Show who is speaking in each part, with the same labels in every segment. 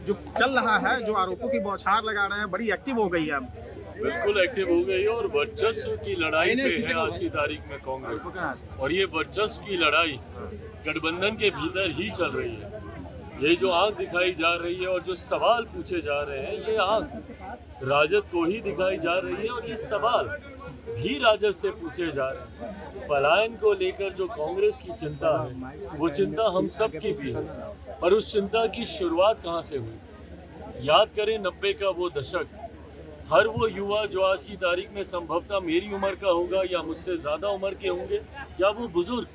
Speaker 1: जो चल रहा है, जो आरोपों की बौछार लगा रहे हैं, बड़ी एक्टिव हो गई है अब।
Speaker 2: बिल्कुल एक्टिव हो गई है और वर्चस्व की लड़ाई पे है आज की तारीख में कांग्रेस। और ये वर्चस्व की लड़ाई गठबंधन के भीतर ही चल रही है। ये जो आंख दिखाई जा रही है और जो सवाल पूछे जा रहे हैं, ये आंख राजद को ही दिखाई जा रही है और ये सवाल भी राजद से पूछे जा रहे हैं। पलायन को लेकर जो कांग्रेस की चिंता है, वो चिंता हम सब की भी है। और उस चिंता की शुरुआत कहाँ से हुई? याद करें 90 का वो दशक। हर वो युवा जो आज की तारीख में संभवतः मेरी उम्र का होगा या मुझसे ज़्यादा उम्र के होंगे, या वो बुजुर्ग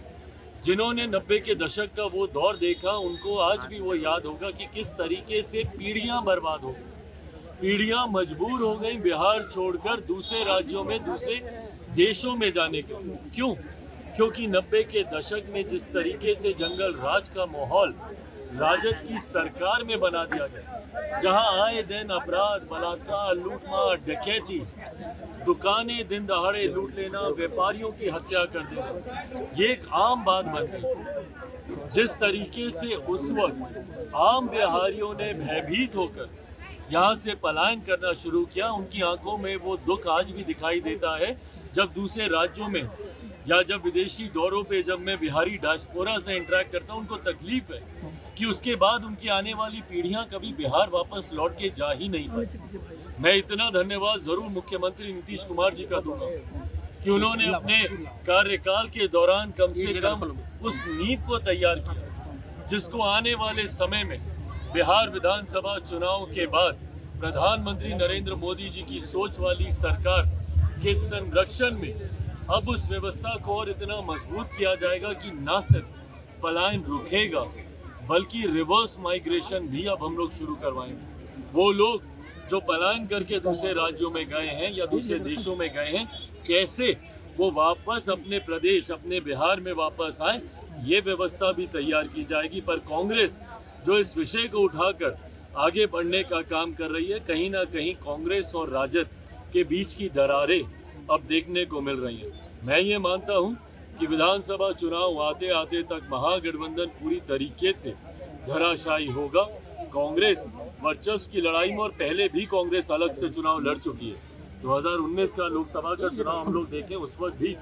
Speaker 2: जिन्होंने 90 के दशक का वो दौर देखा, उनको आज भी वो याद होगा कि किस तरीके से पीढ़ियां बर्बाद हो गई। पीढ़ियां मजबूर हो गई बिहार छोड़कर दूसरे राज्यों में, दूसरे देशों में जाने के। क्यों? क्योंकि 90 के दशक में जिस तरीके से जंगल राज का माहौल राजद की सरकार में बना दिया गया, जहां आए दिन अपराध, बलात्कार, लूटमार, डकैती, दुकानें दिन दहाड़े लूट लेना, व्यापारियों की हत्या कर देना, ये एक आम बात बन गई। जिस तरीके से उस वक्त आम बिहारियों ने भयभीत होकर यहाँ से पलायन करना शुरू किया, उनकी आंखों में वो दुख आज भी दिखाई देता है। जब दूसरे राज्यों में या जब विदेशी दौरों पे जब मैं बिहारी डायस्पोरा से इंटरेक्ट करता हूँ, उनको तकलीफ है कि उसके बाद उनकी आने वाली पीढ़ियां कभी बिहार वापस लौट के जा ही नहीं पाई। मैं इतना धन्यवाद जरूर मुख्यमंत्री नीतीश कुमार जी का दूंगा कि उन्होंने अपने कार्यकाल के दौरान कम से कम उस नींव को तैयार किया, जिसको आने वाले समय में बिहार विधानसभा चुनाव के बाद प्रधानमंत्री नरेंद्र मोदी जी की सोच वाली सरकार के संरक्षण में अब उस व्यवस्था को और इतना मजबूत किया जाएगा कि न सिर्फ पलायन रुकेगा, बल्कि रिवर्स माइग्रेशन भी अब हम लोग शुरू करवाएंगे। वो लोग जो पलायन करके दूसरे राज्यों में गए हैं या दूसरे देशों में गए हैं, कैसे वो वापस अपने प्रदेश, अपने बिहार में वापस आए, ये व्यवस्था भी तैयार की जाएगी। पर कांग्रेस जो इस विषय को उठाकर आगे बढ़ने का काम कर रही है, कहीं ना कहीं कांग्रेस और राजद के बीच की दरारें अब देखने को मिल रही हैं। मैं ये मानता हूँ कि विधानसभा चुनाव आते आते तक महागठबंधन पूरी तरीके से धराशायी होगा। कांग्रेस वर्चस्व की लड़ाई में, और पहले भी कांग्रेस अलग से चुनाव लड़ चुकी है। 2019 का लोकसभा का चुनाव हम लोग देखें, उस वक्त भी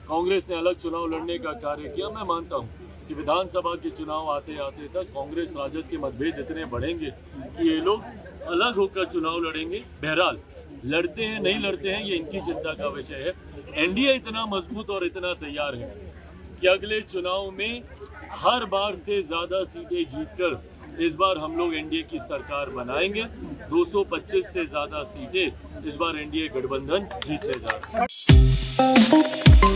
Speaker 2: कांग्रेस ने अलग चुनाव लड़ने का कार्य किया। मैं मानता हूँ कि विधानसभा के चुनाव आते आते तक कांग्रेस राजद के मतभेद इतने बढ़ेंगे कि ये लोग अलग होकर चुनाव लड़ेंगे। बहरहाल लड़ते हैं नहीं लड़ते हैं, ये इनकी चिंता का विषय है। एनडीए इतना मजबूत और इतना तैयार है कि अगले चुनाव में हर बार से ज़्यादा सीटें जीतकर इस बार हम लोग एनडीए की सरकार बनाएंगे। 225 से ज़्यादा सीटें इस बार एनडीए गठबंधन जीतने जा रहा है।